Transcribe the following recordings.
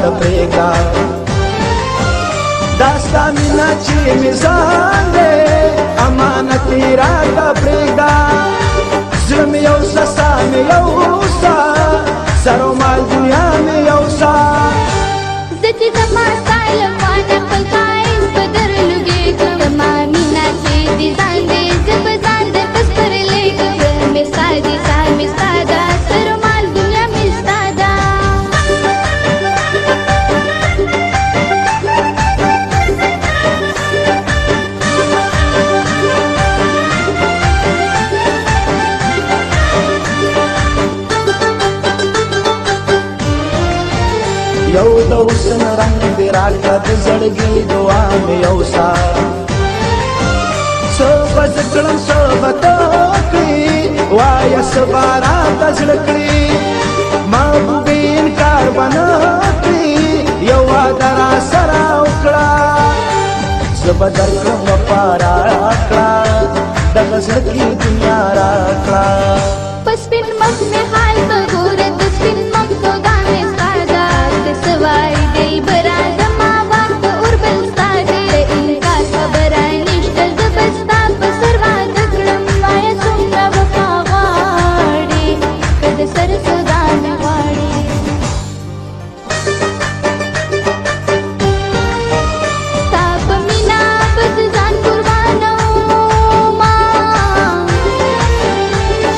د پرېږده دا ستا مینه چې مې ځان دی امانت یې راته پرېږده زړه مې یوسه ساه مې یوسه سر و مال دنیا مې یوسه زه چې زما ستا لخوا نه خپل ښایست به درلوږېږم زما مینه چې دې ځان دی زه به ځان درته سپرلیږم زړه مې ستا دی ساه مې ستا ده سر و مال دنیا مې ستا ده یو د حسن رنگ دې راکړه د زړګي دعا مې یوسه څه به زه کړم څه به ته کړې وایه څه به راته زړه کړې محبوبې انکار به نه کړې یو وعده راسره وکړه زه به درکړم وفا راکړه دغه زړه کې دنیا راکړه په سپین مخ مې حال ته ګوره د سپین مخ سودا مې ستا ده څه سوای دلبره زما واک د اوربل ستا دی د انکار خبره نشته زه به ستا په سر واده کړم وایه څومره وفا غواړې که د سر سودا مې غواړې ستا په مینه به زه ځان قربانومه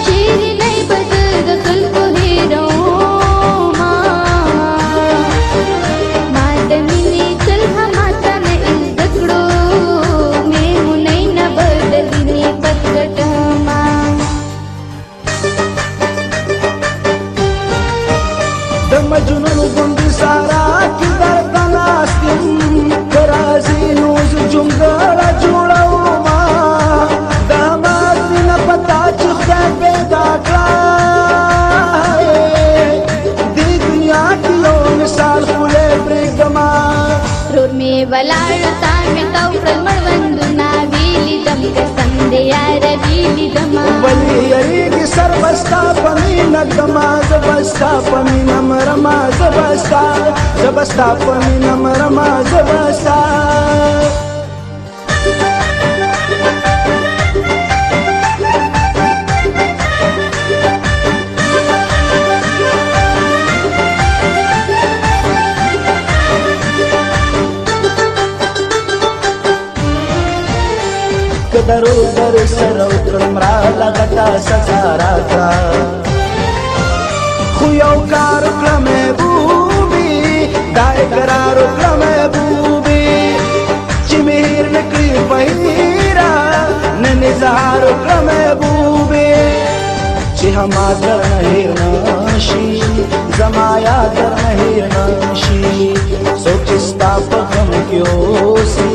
شیرینۍ به زه د خلکو هېرومه ما د مینې چل هماته نه زده کړو میمونۍ نه به د وینې پس ګټمه د مجنون غوندې سارا کې درته ناست یم که راځې نو زه جونګړه جوړومه د مات مینه په تا چې خدای پیدا کړه دې دنیا کې یو مثال ښکلی پرېږدمه رور مې ولاړ تا مې تو کړل مړوندونه ویلیدم قسم دې یاره ویلیدمه ولې یریږي سر به ستا په مینه ږدمه زه به ستا په مینه مرمه زه به ستا په مینه مرمه زه به ستا که درو در سره وکړم راله غټه سزا راکړه خو یو کار وکړه محبوبې دا اقرار وکړه محبوبې چې مې هېر نه کړي په هېره نن اظهار وکړه محبوبې چې هما درنه هېر نه شي زما یاد درنه هېر نه شي څوک چې ستا په غم کې اوسي